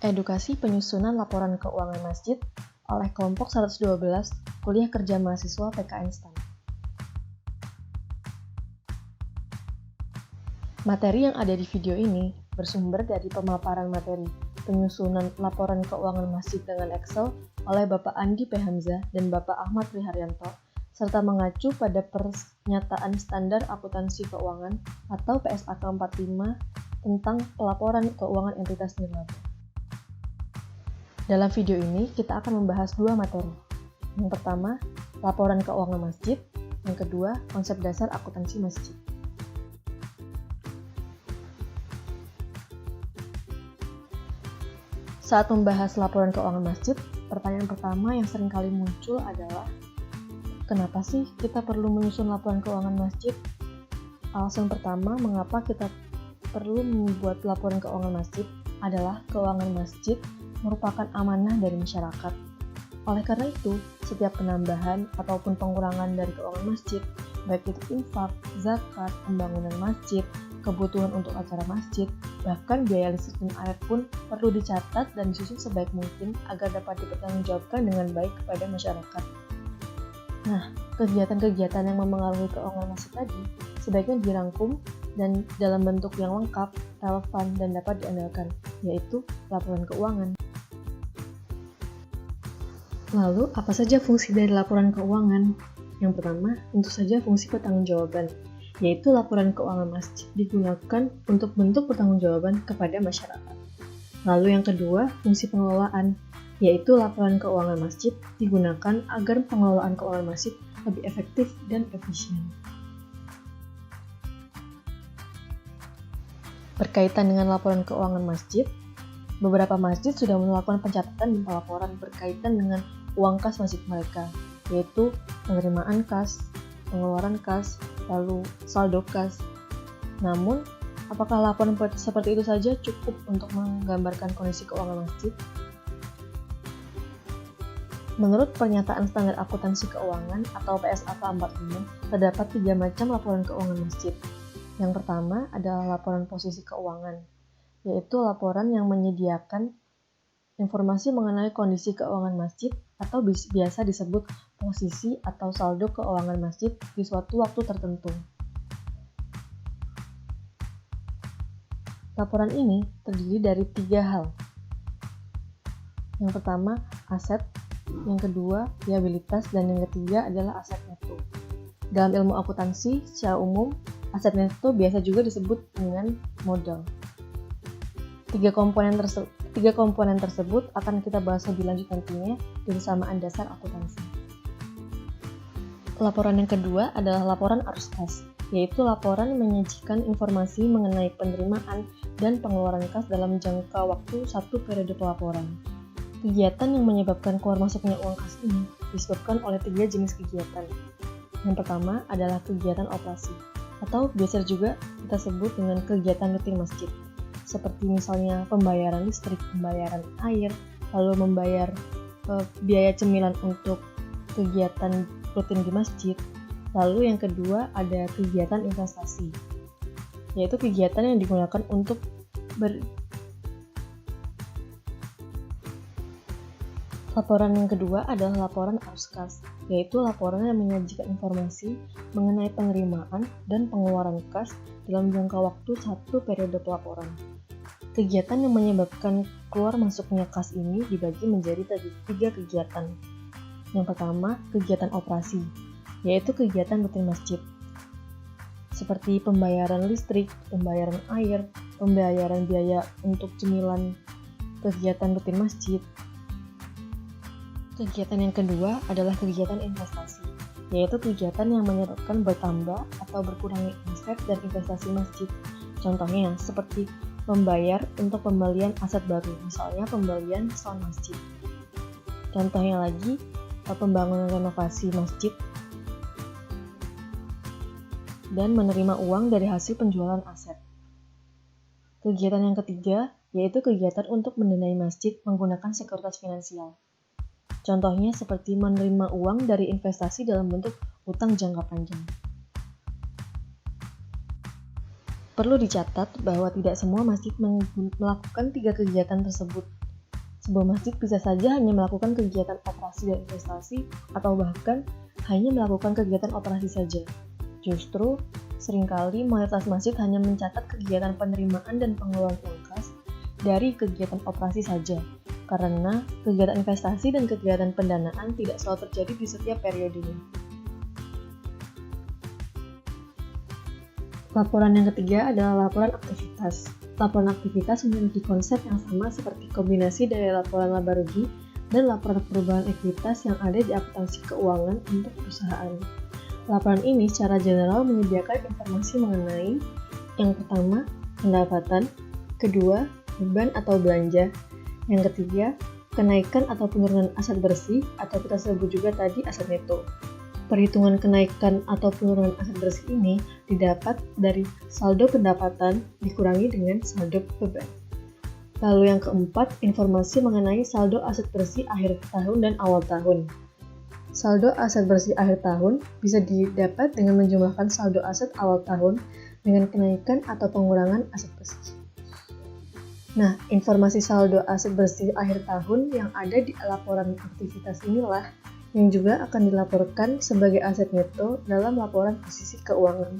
Edukasi penyusunan laporan keuangan masjid oleh kelompok 112 Kuliah Kerja Mahasiswa PKN STAN. Materi yang ada di video ini bersumber dari pemaparan materi penyusunan laporan keuangan masjid dengan Excel oleh Bapak Andi P. Hamzah dan Bapak Ahmad Triharyanto, serta mengacu pada Pernyataan Standar Akuntansi Keuangan atau PSAK 45 tentang pelaporan keuangan entitas nirlaba. Dalam video ini, kita akan membahas dua materi. Yang pertama, laporan keuangan masjid. Yang kedua, konsep dasar akuntansi masjid. Saat membahas laporan keuangan masjid, pertanyaan pertama yang sering kali muncul adalah, kenapa sih kita perlu menyusun laporan keuangan masjid? Alasan pertama mengapa kita perlu membuat laporan keuangan masjid adalah keuangan masjid merupakan amanah dari masyarakat. Oleh karena itu, setiap penambahan ataupun pengurangan dari keuangan masjid, baik itu infak, zakat, pembangunan masjid, kebutuhan untuk acara masjid, bahkan biaya listrik dan air pun perlu dicatat dan disusun sebaik mungkin agar dapat dipertanggungjawabkan dengan baik kepada masyarakat. Nah, kegiatan-kegiatan yang memengaruhi keuangan masjid tadi sebaiknya dirangkum dan dalam bentuk yang lengkap, relevan, dan dapat diandalkan, yaitu laporan keuangan. Lalu, apa saja fungsi dari laporan keuangan? Yang pertama, tentu saja fungsi pertanggungjawaban, yaitu laporan keuangan masjid digunakan untuk bentuk pertanggungjawaban kepada masyarakat. Lalu yang kedua, fungsi pengelolaan, yaitu laporan keuangan masjid digunakan agar pengelolaan keuangan masjid lebih efektif dan efisien. Berkaitan dengan laporan keuangan masjid, beberapa masjid sudah melakukan pencatatan dan pelaporan berkaitan dengan uang kas masjid mereka, yaitu penerimaan kas, pengeluaran kas, lalu saldo kas. Namun, apakah laporan seperti itu saja cukup untuk menggambarkan kondisi keuangan masjid? Menurut Pernyataan Standar Akuntansi Keuangan atau PSAK 45, terdapat 3 macam laporan keuangan masjid. Yang pertama adalah laporan posisi keuangan, yaitu laporan yang menyediakan informasi mengenai kondisi keuangan masjid atau biasa disebut posisi atau saldo keuangan masjid di suatu waktu tertentu. Laporan ini terdiri dari 3 hal. Yang pertama, aset, yang kedua, liabilitas, dan yang ketiga adalah aset neto. Dalam ilmu akuntansi, secara umum, aset neto biasa juga disebut dengan modal. Tiga komponen tersebut akan kita bahas lebih lanjut nantinya di kesamaan dasar akuntansi. Laporan yang kedua adalah laporan arus kas, yaitu laporan menyajikan informasi mengenai penerimaan dan pengeluaran kas dalam jangka waktu satu periode pelaporan. Kegiatan yang menyebabkan keluar masuknya uang kas ini disebabkan oleh 3 jenis kegiatan. Yang pertama adalah kegiatan operasi, atau biasa juga kita sebut dengan kegiatan rutin masjid, seperti misalnya pembayaran listrik, pembayaran air, lalu membayar biaya cemilan untuk kegiatan rutin di masjid. Lalu yang kedua ada kegiatan investasi, yaitu kegiatan yang digunakan untuk Laporan yang kedua adalah laporan arus kas, yaitu laporan yang menyajikan informasi mengenai penerimaan dan pengeluaran kas dalam jangka waktu satu periode pelaporan. Kegiatan yang menyebabkan keluar masuknya kas ini dibagi menjadi 3 kegiatan. Yang pertama, kegiatan operasi, yaitu kegiatan rutin masjid, seperti pembayaran listrik, pembayaran air, pembayaran biaya untuk cemilan kegiatan rutin masjid. Kegiatan yang kedua adalah kegiatan investasi, yaitu kegiatan yang menyebabkan bertambah atau berkurangnya aset dan investasi masjid. Contohnya seperti membayar untuk pembelian aset baru, misalnya pembelian sound masjid. Contohnya lagi, pembangunan renovasi masjid dan menerima uang dari hasil penjualan aset. Kegiatan yang ketiga yaitu kegiatan untuk mendanai masjid menggunakan sekuritas finansial. Contohnya seperti menerima uang dari investasi dalam bentuk utang jangka panjang. Perlu dicatat bahwa tidak semua masjid melakukan 3 kegiatan tersebut. Sebuah masjid bisa saja hanya melakukan kegiatan operasi dan investasi atau bahkan hanya melakukan kegiatan operasi saja. Justru, seringkali mayoritas masjid hanya mencatat kegiatan penerimaan dan pengeluaran uang kas dari kegiatan operasi saja, karena kegiatan investasi dan kegiatan pendanaan tidak selalu terjadi di setiap periodenya. Laporan yang ketiga adalah laporan aktivitas. Laporan aktivitas memiliki konsep yang sama seperti kombinasi dari laporan laba rugi dan laporan perubahan ekuitas yang ada di akuntansi keuangan untuk perusahaan. Laporan ini secara general menyediakan informasi mengenai yang pertama, pendapatan, kedua, beban atau belanja, yang ketiga, kenaikan atau penurunan aset bersih atau kita sebut juga tadi aset neto. Perhitungan kenaikan atau penurunan aset bersih ini didapat dari saldo pendapatan dikurangi dengan saldo beban. Lalu yang keempat, informasi mengenai saldo aset bersih akhir tahun dan awal tahun. Saldo aset bersih akhir tahun bisa didapat dengan menjumlahkan saldo aset awal tahun dengan kenaikan atau pengurangan aset bersih. Nah, informasi saldo aset bersih akhir tahun yang ada di laporan aktivitas inilah yang juga akan dilaporkan sebagai aset neto dalam laporan posisi keuangan.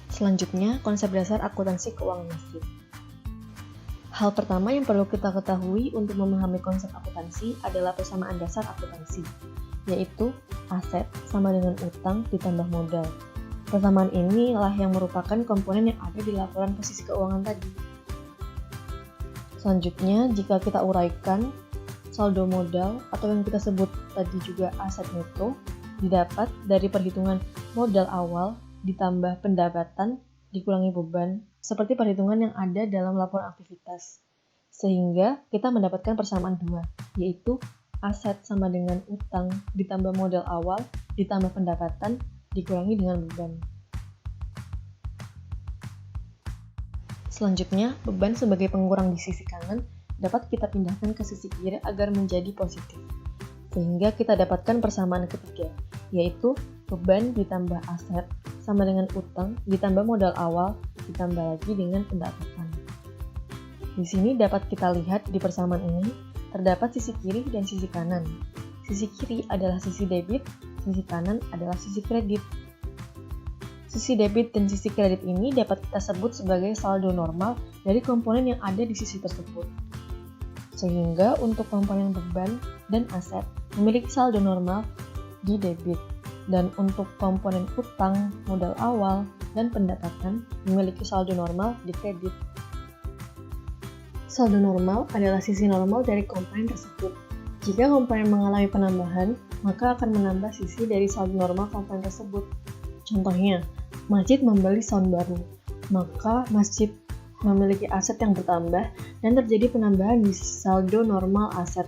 Selanjutnya, konsep dasar akuntansi keuangan masjid. Hal pertama yang perlu kita ketahui untuk memahami konsep akuntansi adalah persamaan dasar akuntansi, yaitu aset sama dengan utang ditambah modal. Persamaan inilah yang merupakan komponen yang ada di laporan posisi keuangan tadi. Selanjutnya, jika kita uraikan, saldo modal atau yang kita sebut tadi juga aset neto didapat dari perhitungan modal awal ditambah pendapatan dikurangi beban seperti perhitungan yang ada dalam laporan aktivitas. Sehingga kita mendapatkan persamaan dua, yaitu aset sama dengan utang ditambah modal awal ditambah pendapatan dikurangi dengan beban. Selanjutnya, beban sebagai pengurang di sisi kanan dapat kita pindahkan ke sisi kiri agar menjadi positif. Sehingga kita dapatkan persamaan ketiga, yaitu beban ditambah aset sama dengan utang ditambah modal awal ditambah lagi dengan pendapatan. Di sini dapat kita lihat di persamaan ini terdapat sisi kiri dan sisi kanan. Sisi kiri adalah sisi debit, sisi kanan adalah sisi kredit. Sisi debit dan sisi kredit ini dapat kita sebut sebagai saldo normal dari komponen yang ada di sisi tersebut. Sehingga untuk komponen beban dan aset memiliki saldo normal di debit, dan untuk komponen utang, modal awal, dan pendapatan memiliki saldo normal di kredit. Saldo normal adalah sisi normal dari komponen tersebut. Jika komponen mengalami penambahan, maka akan menambah sisi dari saldo normal komponen tersebut. Contohnya, masjid membeli sound baru, maka masjid memiliki aset yang bertambah dan terjadi penambahan di saldo normal aset,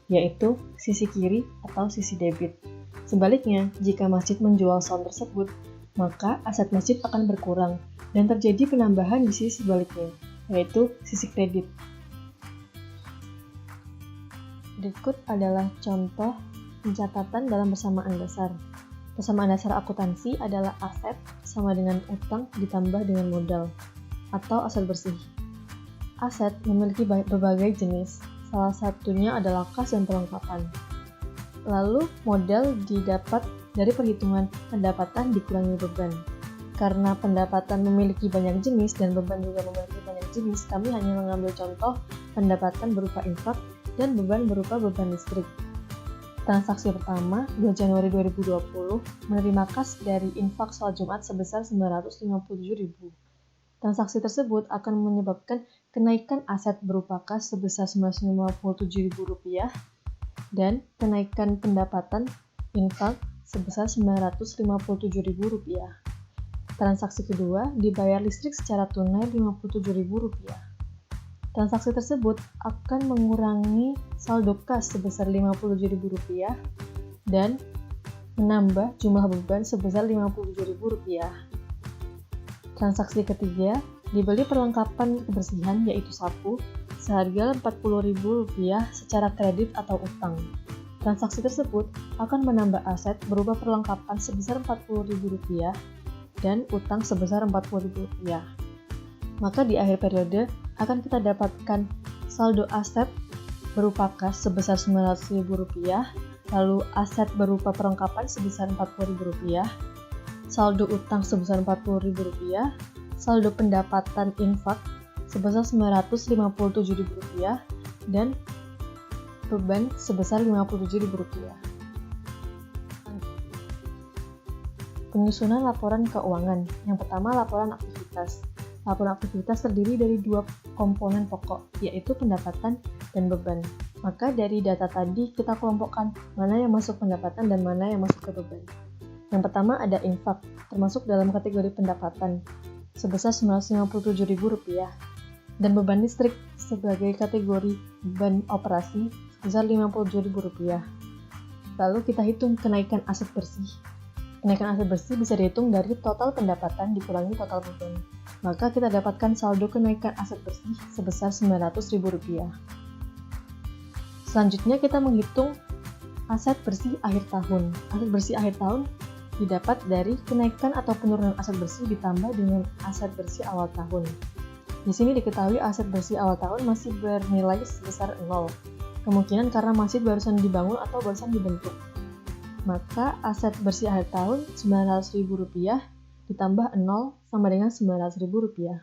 yaitu sisi kiri atau sisi debit. Sebaliknya, jika masjid menjual sound tersebut, maka aset masjid akan berkurang dan terjadi penambahan di sisi sebaliknya, yaitu sisi kredit. Berikut adalah contoh pencatatan dalam persamaan dasar. Persamaan dasar akuntansi adalah aset sama dengan utang ditambah dengan modal, atau aset bersih. Aset memiliki berbagai jenis, salah satunya adalah kas dan perlengkapan. Lalu, modal didapat dari perhitungan pendapatan dikurangi beban. Karena pendapatan memiliki banyak jenis dan beban juga memiliki banyak jenis, kami hanya mengambil contoh pendapatan berupa infak dan beban berupa beban listrik. Transaksi pertama, 2 Januari 2020, menerima kas dari infak sholat Jumat sebesar 957.000. Transaksi tersebut akan menyebabkan kenaikan aset berupa kas sebesar Rp957.000 dan kenaikan pendapatan infak sebesar Rp957.000. Transaksi kedua dibayar listrik secara tunai Rp57.000. Transaksi tersebut akan mengurangi saldo kas sebesar Rp57.000 dan menambah jumlah beban sebesar Rp57.000. Transaksi ketiga, dibeli perlengkapan kebersihan yaitu sapu seharga Rp40.000 secara kredit atau utang. Transaksi tersebut akan menambah aset berupa perlengkapan sebesar Rp40.000 dan utang sebesar Rp40.000. Maka di akhir periode akan kita dapatkan saldo aset berupa kas sebesar Rp900.000, lalu aset berupa perlengkapan sebesar Rp40.000, saldo utang sebesar Rp40.000, saldo pendapatan infak sebesar Rp957.000, dan beban sebesar Rp57.000. Penyusunan laporan keuangan. Yang pertama, laporan aktivitas. Laporan aktivitas terdiri dari dua komponen pokok, yaitu pendapatan dan beban. Maka dari data tadi kita kelompokkan mana yang masuk pendapatan dan mana yang masuk ke beban. Yang pertama ada infak, termasuk dalam kategori pendapatan, sebesar Rp957.000, dan beban listrik sebagai kategori beban operasi sebesar Rp57.000. Lalu kita hitung kenaikan aset bersih. Kenaikan aset bersih bisa dihitung dari total pendapatan dikurangi total beban. Maka kita dapatkan saldo kenaikan aset bersih sebesar Rp900.000. Selanjutnya kita menghitung aset bersih akhir tahun. Aset bersih akhir tahun didapat dari kenaikan atau penurunan aset bersih ditambah dengan aset bersih awal tahun. Di sini diketahui aset bersih awal tahun masih bernilai sebesar 0. Kemungkinan karena masjid barusan dibangun atau barusan dibentuk. Maka aset bersih akhir tahun Rp900.000 ditambah 0 sama dengan Rp900.000.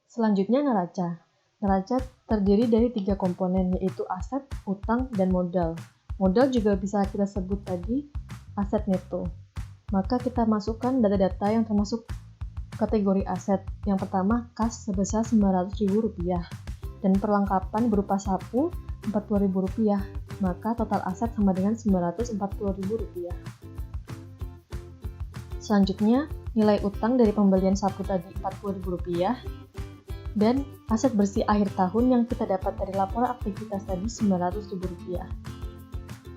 Selanjutnya neraca. Neraca terdiri dari 3 komponen, yaitu aset, utang, dan modal. Modal juga bisa kita sebut tadi aset neto. Maka kita masukkan data-data yang termasuk kategori aset. Yang pertama, kas sebesar Rp900.000 dan perlengkapan berupa sapu Rp40.000, maka total aset sama dengan Rp940.000. Selanjutnya, nilai utang dari pembelian sapu tadi Rp40.000 dan aset bersih akhir tahun yang kita dapat dari laporan aktivitas tadi Rp900.000.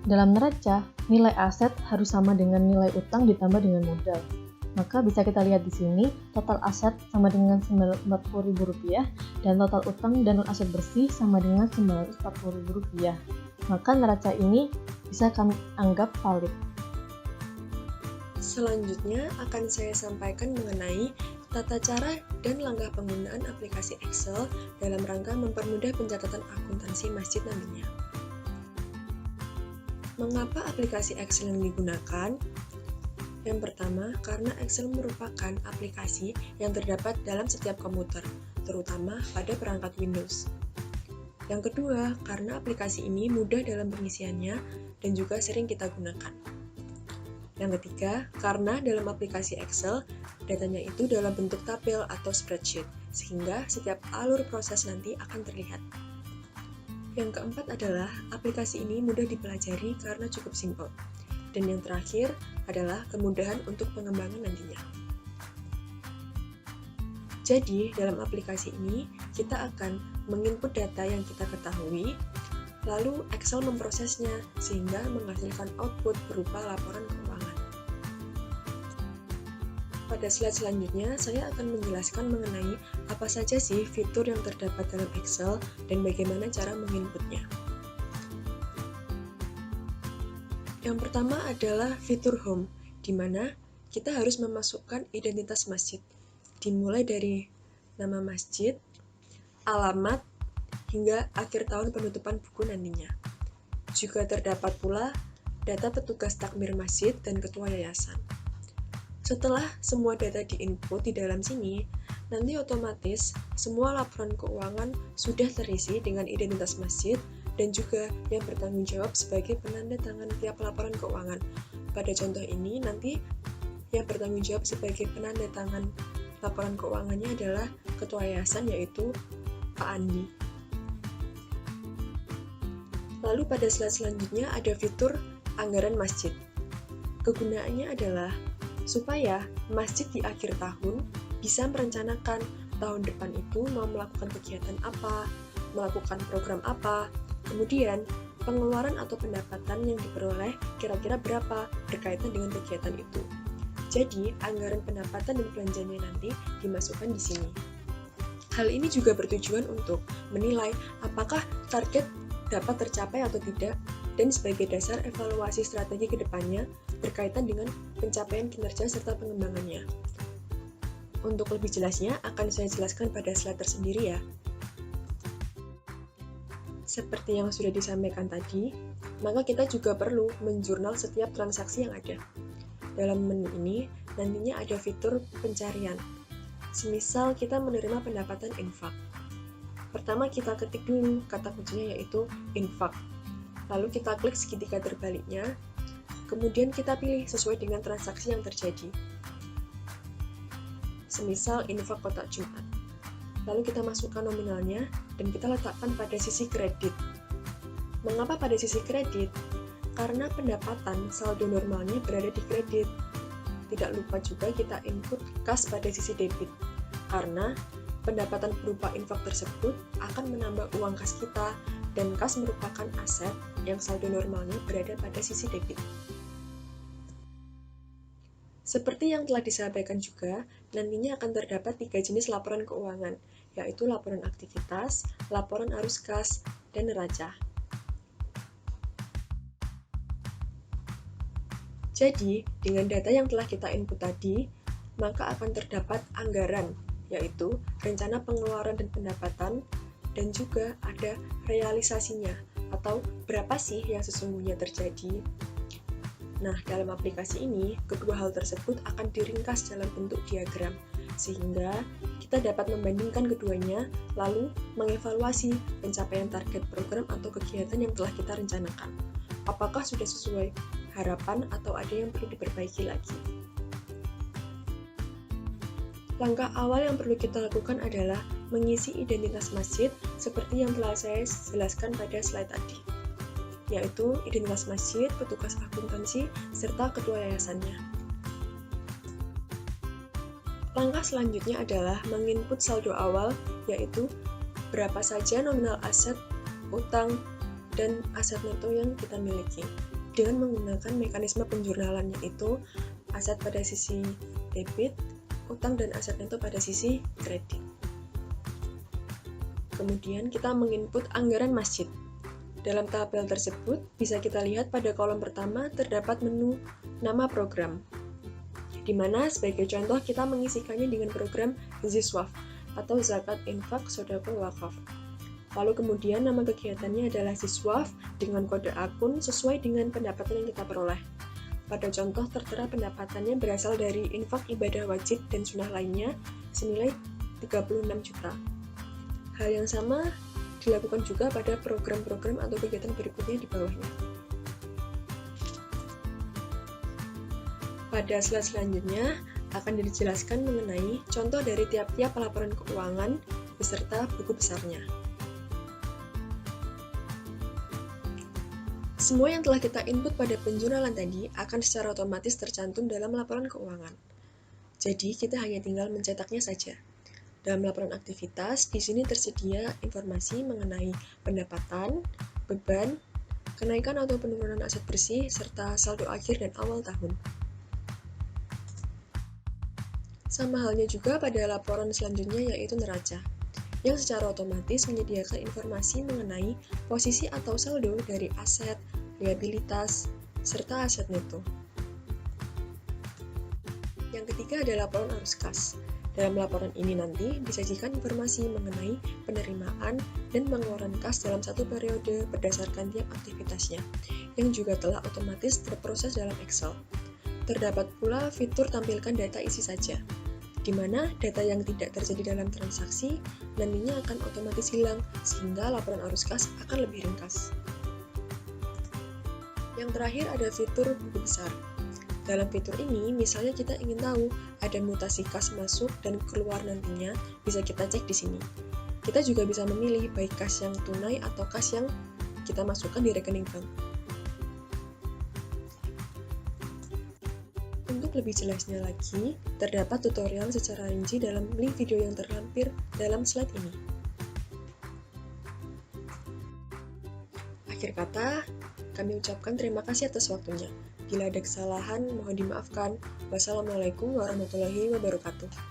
Dalam neraca, nilai aset harus sama dengan nilai utang ditambah dengan modal. Maka bisa kita lihat di sini, total aset sama dengan Rp940.000 dan total utang dan aset bersih sama dengan Rp940.000. Maka neraca ini bisa kami anggap valid. Selanjutnya akan saya sampaikan mengenai tata cara dan langkah penggunaan aplikasi Excel dalam rangka mempermudah pencatatan akuntansi masjid nantinya. Mengapa aplikasi Excel yang digunakan? Yang pertama, karena Excel merupakan aplikasi yang terdapat dalam setiap komputer, terutama pada perangkat Windows. Yang kedua, karena aplikasi ini mudah dalam pengisiannya dan juga sering kita gunakan. Yang ketiga, karena dalam aplikasi Excel, datanya itu dalam bentuk tabel atau spreadsheet, sehingga setiap alur proses nanti akan terlihat. Yang keempat adalah, aplikasi ini mudah dipelajari karena cukup simpel. Dan yang terakhir adalah kemudahan untuk pengembangan nantinya. Jadi, dalam aplikasi ini, kita akan menginput data yang kita ketahui, lalu Excel memprosesnya, sehingga menghasilkan output berupa laporan keuangan. Pada slide selanjutnya, saya akan menjelaskan mengenai apa saja sih fitur yang terdapat dalam Excel dan bagaimana cara menginputnya. Yang pertama adalah fitur Home, di mana kita harus memasukkan identitas masjid, dimulai dari nama masjid, alamat, hingga akhir tahun penutupan buku nantinya. Juga terdapat pula data petugas takmir masjid dan ketua yayasan. Setelah semua data diinput di dalam sini, nanti otomatis semua laporan keuangan sudah terisi dengan identitas masjid dan juga yang bertanggung jawab sebagai penanda tangan tiap laporan keuangan. Pada contoh ini, nanti yang bertanggung jawab sebagai penanda tangan laporan keuangannya adalah ketua yayasan, yaitu Pak Andi. Lalu pada slide selanjutnya ada fitur anggaran masjid. Kegunaannya adalah supaya masjid di akhir tahun bisa merencanakan tahun depan itu mau melakukan kegiatan apa, melakukan program apa, kemudian pengeluaran atau pendapatan yang diperoleh kira-kira berapa berkaitan dengan kegiatan itu. Jadi, anggaran pendapatan dan belanjanya nanti dimasukkan di sini. Hal ini juga bertujuan untuk menilai apakah target dapat tercapai atau tidak, dan sebagai dasar evaluasi strategi ke depannya berkaitan dengan pencapaian kinerja serta pengembangannya. Untuk lebih jelasnya, akan saya jelaskan pada slide tersendiri ya. Seperti yang sudah disampaikan tadi, maka kita juga perlu menjurnal setiap transaksi yang ada. Dalam menu ini, nantinya ada fitur pencarian. Semisal kita menerima pendapatan infak. Pertama kita ketik dulu kata kuncinya yaitu infak. Lalu kita klik segitiga terbaliknya, kemudian kita pilih sesuai dengan transaksi yang terjadi. Semisal infak kotak Jumat. Lalu kita masukkan nominalnya dan kita letakkan pada sisi kredit. Mengapa pada sisi kredit? Karena pendapatan saldo normalnya berada di kredit. Tidak lupa juga kita input kas pada sisi debit, karena pendapatan berupa infak tersebut akan menambah uang kas kita, dan kas merupakan aset yang saldo normalnya berada pada sisi debit. Seperti yang telah disampaikan juga, nantinya akan terdapat 3 jenis laporan keuangan, yaitu laporan aktivitas, laporan arus kas, dan neraca. Jadi, dengan data yang telah kita input tadi, maka akan terdapat anggaran, yaitu rencana pengeluaran dan pendapatan, dan juga ada realisasinya, atau berapa sih yang sesungguhnya terjadi. Nah, dalam aplikasi ini, kedua hal tersebut akan diringkas dalam bentuk diagram, sehingga kita dapat membandingkan keduanya, lalu mengevaluasi pencapaian target program atau kegiatan yang telah kita rencanakan. Apakah sudah sesuai harapan atau ada yang perlu diperbaiki lagi? Langkah awal yang perlu kita lakukan adalah mengisi identitas masjid seperti yang telah saya jelaskan pada slide tadi, yaitu identitas masjid, petugas akuntansi, serta ketua yayasannya. Langkah selanjutnya adalah menginput saldo awal, yaitu berapa saja nominal aset, utang, dan aset neto yang kita miliki, dengan menggunakan mekanisme penjurnalan, yaitu aset pada sisi debit, utang dan aset neto pada sisi kredit. Kemudian kita menginput anggaran masjid. Dalam tabel tersebut, bisa kita lihat pada kolom pertama terdapat menu nama program, di mana sebagai contoh kita mengisikannya dengan program Ziswaf atau Zakat Infak Sodaqah Wakaf. Lalu kemudian nama kegiatannya adalah Ziswaf dengan kode akun sesuai dengan pendapatan yang kita peroleh. Pada contoh tertera pendapatannya berasal dari infak ibadah wajib dan sunnah lainnya senilai 36 juta. Hal yang sama dilakukan juga pada program-program atau kegiatan berikutnya di bawahnya. Pada slide selanjutnya akan dijelaskan mengenai contoh dari tiap-tiap laporan keuangan beserta buku besarnya. Semua yang telah kita input pada penjurnalan tadi akan secara otomatis tercantum dalam laporan keuangan. Jadi kita hanya tinggal mencetaknya saja. Dalam laporan aktivitas, di sini tersedia informasi mengenai pendapatan, beban, kenaikan atau penurunan aset bersih, serta saldo akhir dan awal tahun. Sama halnya juga pada laporan selanjutnya yaitu neraca, yang secara otomatis menyediakan informasi mengenai posisi atau saldo dari aset, liabilitas, serta aset neto. Yang ketiga adalah laporan arus kas. Dalam laporan ini nanti disajikan informasi mengenai penerimaan dan pengeluaran kas dalam satu periode berdasarkan tiap aktivitasnya, yang juga telah otomatis terproses dalam Excel. Terdapat pula fitur tampilkan data isi saja, di mana data yang tidak terjadi dalam transaksi nantinya akan otomatis hilang, sehingga laporan arus kas akan lebih ringkas. Yang terakhir ada fitur buku besar. Dalam fitur ini, misalnya kita ingin tahu ada mutasi kas masuk dan keluar nantinya, bisa kita cek di sini. Kita juga bisa memilih baik kas yang tunai atau kas yang kita masukkan di rekening bank. Untuk lebih jelasnya lagi, terdapat tutorial secara rinci dalam link video yang terlampir dalam slide ini. Akhir kata, kami ucapkan terima kasih atas waktunya. Bila ada kesalahan, mohon dimaafkan. Wassalamualaikum warahmatullahi wabarakatuh.